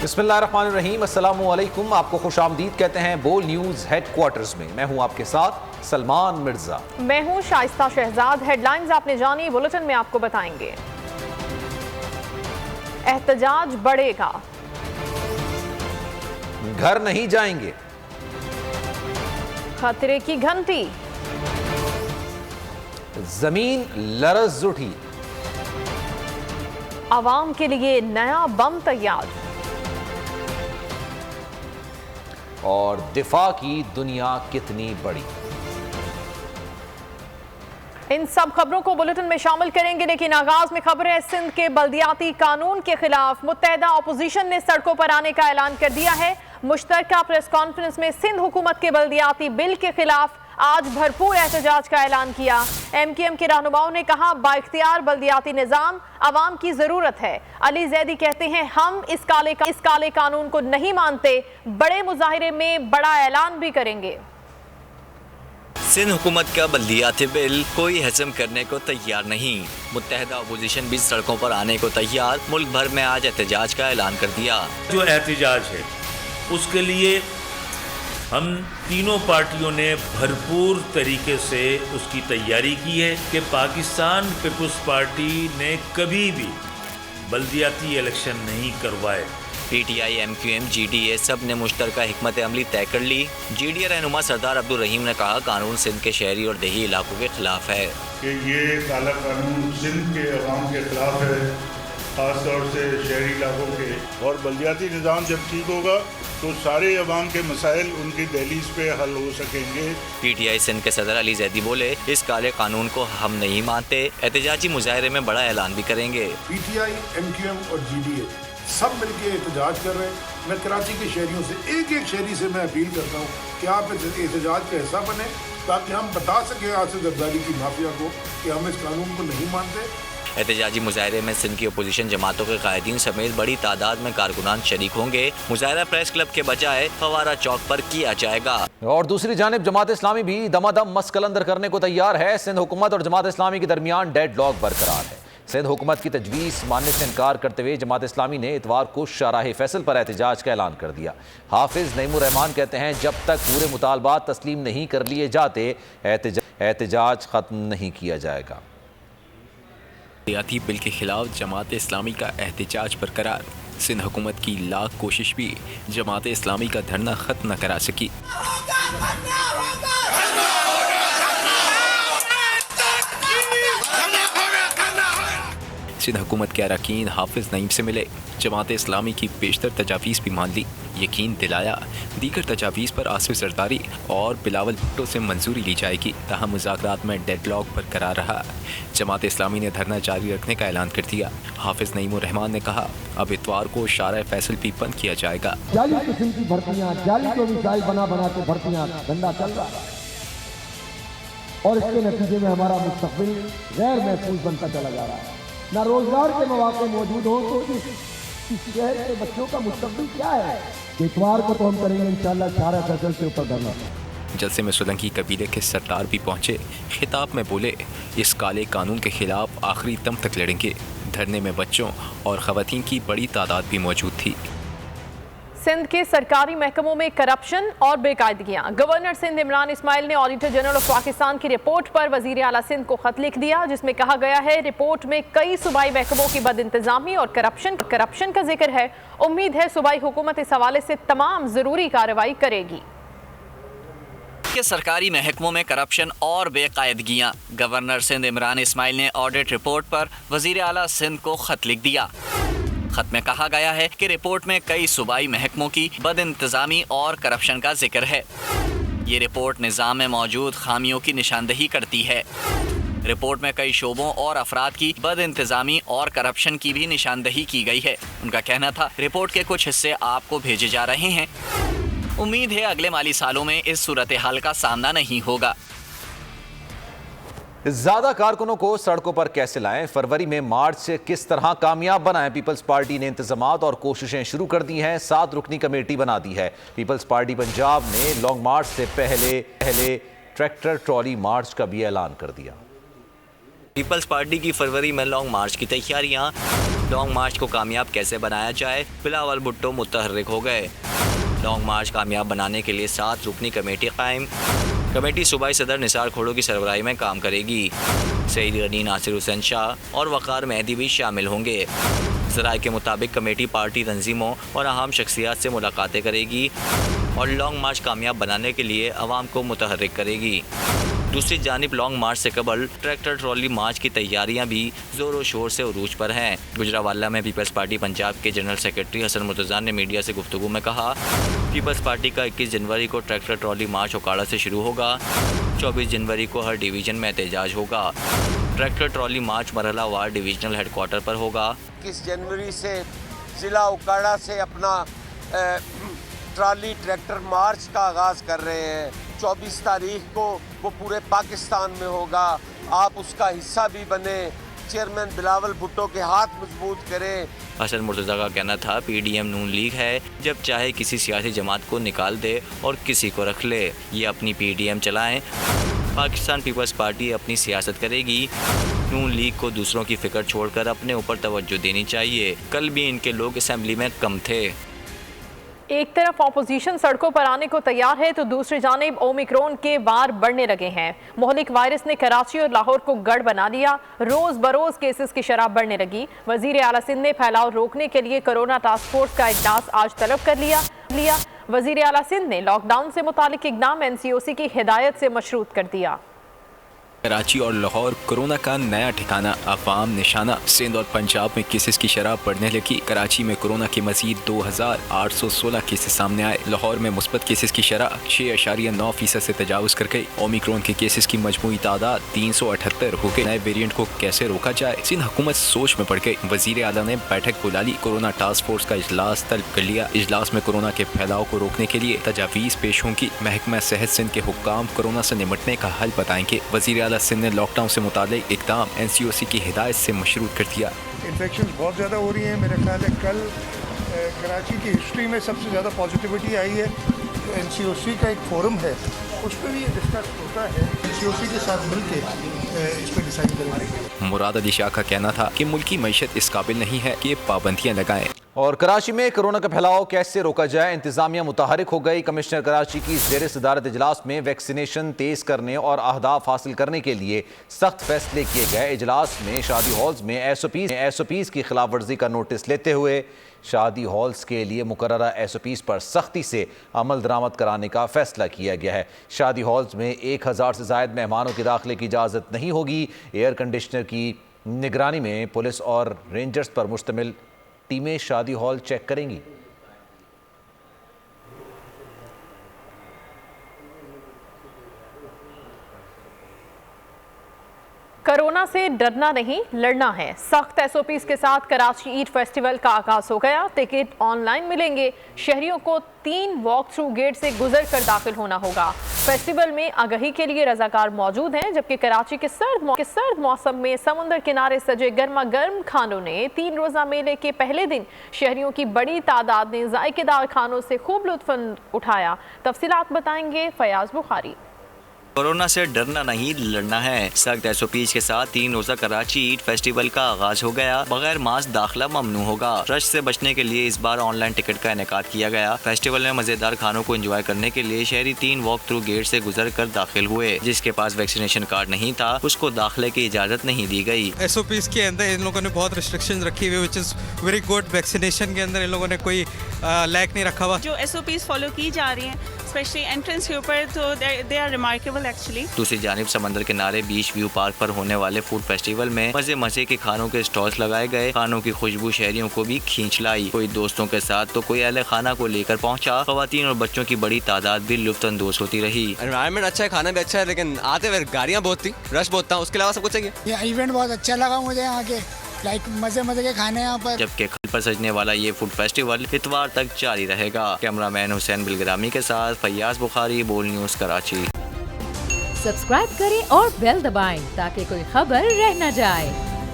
बिस्मिल्लाहिर्रहमानिर्रहीम, अस्सलामुअलैकुम। आपको खुशामदीद कहते हैं बोल न्यूज़ हेडक्वार्टर्स में। मैं हूं आपके साथ सलमान मिर्जा। मैं हूं शाइस्ता शहजाद। हेडलाइंस आपने जानी, बुलेटिन में आपको बताएंगे। एहतजाज बढ़ेगा, घर नहीं जाएंगे, खतरे की घंटी, जमीन लरज उठी, आवाम के लिए नया बम तैयार और दिफा की दुनिया कितनी बड़ी। इन सब खबरों को बुलेटिन में शामिल करेंगे, लेकिन आगाज में खबर है सिंध के बल्दियाती कानून के खिलाफ मुत्तहदा अपोजिशन ने सड़कों पर आने का ऐलान कर दिया है। मुश्तरका प्रेस कॉन्फ्रेंस में सिंध हुकूमत के बल्दियाती बिल के खिलाफ आज भरपूर एहतजाज का ऐलान किया। MQM के रहनुमाओं ने कहा बाइख्तियार बल्दियाती निज़ाम आवाम की जरूरत है। अली जैदी कहते हैं हम इस काले कानून को नहीं मानते, बड़े मुजाहिरे में बड़ा ऐलान भी करेंगे। सिंध हुकूमत का बल्दियाती बिल कोई हजम करने को तैयार नहीं। मुत्तहदा अपोजिशन भी सड़कों पर आने को तैयार। मुल्क भर में आज एहतजाज का ऐलान कर दिया। जो एहतजाज है उसके लिए हम तीनों पार्टियों ने भरपूर तरीके से उसकी तैयारी की है कि पाकिस्तान पीपल्स पार्टी ने कभी भी बल्दियाती इलेक्शन नहीं करवाए। PTI, MQM, GDA सब ने मुश्तरका हिकमत अमली तय कर ली। GDA रहनुमा सरदार अब्दुल रहीम ने कहा कानून सिंध के शहरी और देही इलाकों के खिलाफ है कि ये काला कानून सिंध के अवाम के खिलाफ है, ख़ास तौर से शहरी इलाकों के। और बल्दियाती निज़ाम जब ठीक होगा तो सारे अवाम के मसाइल उनकी दहलीज पे हल हो सकेंगे। PTI सिंध के सदर अली जैदी बोले इस काले कानून को हम नहीं मानते, एहतजाजी मुजाहरे में बड़ा ऐलान भी करेंगे। PTI, MQM और GDA सब मिलके एहतजाज कर रहे हैं। मैं कराची के शहरियों से एक शहरी से मैं अपील करता हूँ कि आप इस एहतजाज का हिस्सा बने, ताकि हम बता सकें आसिफ जरदारी की माफिया को कि हम इस कानून को नहीं मानते। एहतजाजी मुजाहरे में सिंध की अपोजिशन जमातों के कायदीन समेत बड़ी तादाद में कारकुनान शरीक होंगे। मुजाहरा प्रेस क्लब के बजाय फवारा चौक पर किया जाएगा। और दूसरी जानिब जमात इस्लामी भी दमादम मसकलंदर करने को तैयार है। सिंध हुकूमत और जमात इस्लामी के दरमियान डेडलॉक बरकरार है। सिंध हुकूमत की तजवीज़ मानने से इनकार करते हुए जमात इस्लामी ने इतवार को शाहराह फैसल पर एहतजाज का ऐलान कर दिया। हाफिज नईमुर रहमान कहते हैं जब तक पूरे मुतालबात तस्लीम नहीं कर लिए जाते एहतजाज ख़त्म नहीं किया जाएगा। बल्दियाती बिल के खिलाफ जमात इस्लामी का एहतजाज बरकरार। सिंध हुकूमत की लाख कोशिश भी जमात इस्लामी का धरना ख़त्म न करा सकी। सिंध हुकूमत के अरकान हाफिज नईम से मिले, जमात इस्लामी की बेशतर तजावीज़ भी मान ली। यकीन दिलाया दीगर तजावीज़ पर आसिफ जरदारी और बिलावल भुट्टो से मंजूरी ली जाएगी। ताहम मुज़ाकरात में डेडलॉक बरकरार रहा। जमात इस्लामी ने धरना जारी रखने का ऐलान कर दिया। हाफिज नईमुर रहमान ने कहा अब इतवार को शाहराह फैसल भी बंद किया जाएगा। जाली किस्म की भर्तियाँ, जाली को मिसाइल बना के भर्तियाँ धंधा चल रहा है और इसके नतीजे में हमारा मुस्तकबिल गैर महफूज बनता चला जा रहा है। ना रोजगार के मौके मौजूद हो तो इस शहर के बच्चों का मुस्तकबिल क्या है। इतवार को तो हम करेंगे इंशाल्लाह शाहराह फैसल के ऊपर धरना। जलसे में सोलंकी कबीले के सरदार भी पहुंचे। खिताब में बोले इस काले कानून के खिलाफ आखिरी दम तक लड़ेंगे। धरने में बच्चों और खवातीन की बड़ी तादाद भी मौजूद थी। सिंध के सरकारी महकमों में करप्शन और बेकायदगियां। गवर्नर सिंध इमरान इस्माइल ने ऑडिटर जनरल ऑफ पाकिस्तान की रिपोर्ट पर वजीर आला सिंध को खत लिख दिया, जिसमें कहा गया है रिपोर्ट में कई सूबाई महकमों की बदइंतजामी और करप्शन का जिक्र है। उम्मीद है सूबाई हुकूमत इस हवाले से तमाम जरूरी कार्रवाई करेगी। के सरकारी महकमों में करप्शन और बेकायदगियां। गवर्नर सिंध इमरान इस्माइल ने ऑडिट रिपोर्ट पर वजीर आला सिंध को खत लिख दिया। खत में कहा गया है कि रिपोर्ट में कई सूबाई महकमों की बदइंतजामी और करप्शन का जिक्र है। ये रिपोर्ट निज़ाम में मौजूद खामियों की निशानदही करती है। रिपोर्ट में कई शोबों और अफराद की बदइंतजामी और करप्शन की भी निशानदही की गई है। उनका कहना था रिपोर्ट के कुछ हिस्से आपको भेजे जा रहे हैं। उम्मीद है अगले माली सालों में इस सूरत हाल का सामना नहीं होगा। ज्यादा कारकुनों को सड़कों पर कैसे लाएं, फरवरी में मार्च से किस तरह कामयाब बनाएं। पीपल्स पार्टी ने इंतजामात और कोशिशें शुरू कर दी हैं। 7 रुकनी कमेटी बना दी है। पीपल्स पार्टी पंजाब ने लॉन्ग मार्च से पहले ट्रैक्टर ट्रॉली मार्च का भी ऐलान कर दिया। पीपल्स पार्टी की फरवरी में लॉन्ग मार्च की तैयारियां लॉन्ग मार्च को कामयाब कैसे बनाया जाए, बिलावल भुट्टो मुतहर्रिक हो गए। लॉन्ग मार्च कामयाब बनाने के लिए 7 रुकनी कमेटी कायम। कमेटी सूबाई सदर निसार खोड़ो की सरबराही में काम करेगी। सईद गनी, नासिर हुसैन शाह और वक़ार मेहदी भी शामिल होंगे। ज़राए के मुताबिक कमेटी पार्टी तंजीमों और अहम शख्सियात से मुलाकातें करेगी और लॉन्ग मार्च कामयाब बनाने के लिए अवाम को मुतहर्रिक करेगी। दूसरी जानिब लॉन्ग मार्च से कबल ट्रैक्टर ट्रॉली मार्च की तैयारियां भी ज़ोरों शोर से उरूज पर हैं। गुजरावाला में पीपल्स पार्टी पंजाब के जनरल सेक्रेटरी हसन मुर्तज़ा ने मीडिया से गुफ्तगू में कहा, पीपल्स पार्टी का 21 जनवरी को ट्रैक्टर ट्रॉली मार्च ओकाड़ा से शुरू होगा। 24 जनवरी को हर डिवीज़न में एहतजाज होगा। ट्रैक्टर ट्रॉली मार्च मरहला वार डिवीजनल हेडक्वार्टर पर होगा। 21 जनवरी से ज़िला ओकाड़ा से अपना ट्रॉली ट्रैक्टर मार्च का आगाज़ कर रहे हैं। 24 तारीख को वो पूरे पाकिस्तान में होगा। आप उसका हिस्सा भी बने, चेयरमैन बिलावल भुट्टो के हाथ मजबूत करें। हसन मुर्तज़ा का कहना था, पीडीएम नून लीग है, जब चाहे किसी सियासी जमात को निकाल दे और किसी को रख ले, ये अपनी पीडीएम चलाएं। पाकिस्तान पीपल्स पार्टी अपनी सियासत करेगी। नून लीग को दूसरों की फिक्र छोड़कर अपने ऊपर तवज्जो देनी चाहिए। कल भी इनके लोग असेंबली में कम थे। एक तरफ ऑपोजिशन सड़कों पर आने को तैयार है तो दूसरी जानिब ओमिक्रॉन के वार बढ़ने लगे हैं। मोहलिक वायरस ने कराची और लाहौर को गढ़ बना दिया। रोज बरोज केसेस की शरह बढ़ने लगी। वजीर आला सिंध ने फैलाव रोकने के लिए कोरोना टास्क फोर्स का इजलास आज तलब कर लिया। वजीर आला सिंध ने लॉकडाउन से मुतालिक इक़दाम NCOC की हिदायत से मशरूत कर दिया। कराची और लाहौर कोरोना का नया ठिकाना, अफवाम निशाना। सिंध और पंजाब में केसेस की शरह बढ़ने लगी। कराची में कोरोना के मजीद 2816 केसेस सामने आए। लाहौर में मुस्बत केसेस की शरह 6.9% से तजावुज़ कर गई। ओमिक्रॉन के केसेस की मजमूई तादाद 378 हो गई। नए वेरिएंट को कैसे रोका जाए, सिंध हुकूमत सोच में पड़ गई। वजीर आला ने बैठक बुला ली। कोरोना टास्क फोर्स का इजलास तलब कर लिया। इजलास में कोरोना के फैलाव को रोकने के लिए तजावीज़ पेश होंगी। महकमा सेहत सिंध के हुक्काम कोरोना से निपटने का हल बताएंगे। वजीर सिंध ने लॉकडाउन से मुतालिक इक़दाम NCOC की हिदायत से मशरूत कर दिया। इन्फेक्शन बहुत ज़्यादा हो रही हैं। मेरे ख्याल है कल कराची की हिस्ट्री में सबसे ज़्यादा पॉजिटिविटी आई है। NCOC का एक फोरम है, उस पर भी डिस्कस होता है। NCOC के साथ मिलकर इस पर डिसाइड करेंगे। मुराद अली शाह का कहना था कि मुल्की मईशत इस काबिल नहीं है कि पाबंदियाँ लगाएं। और कराची में कोरोना का फैलाव कैसे रोका जाए, इंतजामिया मुतहरिक हो गई। कमिश्नर कराची की ज़ेर सदारत इजलास में वैक्सीनेशन तेज करने और अहदाफ हासिल करने के लिए सख्त फैसले किए गए। इजलास में शादी हॉल्स में SOPs की खिलाफ वर्जी का नोटिस लेते हुए शादी हॉल्स के लिए मुकर्ररा SOPs पर सख्ती से अमल दरामद कराने का फैसला किया गया है। शादी हॉल्स में 1000 से ज़ायद मेहमानों के दाखिले की इजाज़त नहीं होगी। एयर कंडीशनर की निगरानी में पुलिस और रेंजर्स पर मुश्तमिल टीमें शादी हॉल चेक करेंगी। कोरोना से डरना नहीं, लड़ना है। सख्त SOPs के साथ कराची ईद फेस्टिवल का आगाज हो गया। टिकट ऑनलाइन मिलेंगे। शहरियों को 3 वॉक थ्रू गेट से गुजर कर दाखिल होना होगा। फेस्टिवल में आगाही के लिए रजाकार मौजूद हैं, जबकि कराची के सर्द मौसम में समुंदर किनारे सजे गर्मा गर्म खानों ने 3 रोज़ा मेले के पहले दिन शहरियों की बड़ी तादाद ने जायकेदार खानों से खूब लुत्फ उठाया। तफसीलात बताएंगे फयाज बुखारी। कोरोना से डरना नहीं, लड़ना है। सख्त SOPs के साथ 3 रोजा कराची ईद फेस्टिवल का आगाज हो गया। बगैर मास्क दाखिला ममनू होगा। रश से बचने के लिए इस बार ऑनलाइन टिकट का इनेकाद किया गया। फेस्टिवल में मजेदार खानों को एंजॉय करने के लिए शहरी 3 वॉक थ्रू गेट से गुजर कर दाखिल हुए। जिसके पास वैक्सीनेशन कार्ड नहीं था, उसको दाखिले की इजाजत नहीं दी गई। SOPs के अंदर इन लोगों ने बहुत रिस्ट्रिक्शन रखी हुई, which is very good. Vaccination के अंदर इन लोगों ने कोई लैक नहीं रखा हुआ। जो SOPs फॉलो की जा रही हैं, स्पेशली एंट्रेंस के ऊपर, तो दे आर रिमार्केबल एक्चुअली। दूसरी जानिब समंदर किनारे बीच व्यू पार्क पर होने वाले फूड फेस्टिवल में मजे के खानों के स्टॉल्स लगाए गए। खानों की खुशबू शहरियों को भी खींच लाई। कोई दोस्तों के साथ तो कोई अहले खाना को लेकर पहुंचा। खवातीन और बच्चों की बड़ी तादाद भी लुत्फानंदोज होती रही। एनवायरनमेंट अच्छा है, खाना भी अच्छा है, लेकिन आते हुए गाड़ियाँ बहुत थी, रश बहुत था। उसके अलावा सब कुछ चाहिए। ये इवेंट बहुत अच्छा लगा मुझे, यहाँ के लाइक मजे के खाने यहाँ पर। जबकि खल पर सजने वाला ये फूड फेस्टिवल इतवार तक जारी रहेगा। कैमरामैन हुसैन बिलग्रामी के साथ फयाज बुखारी, बोल न्यूज़ कराची। सब्सक्राइब करें और बेल दबाएं ताकि कोई खबर रह न जाए।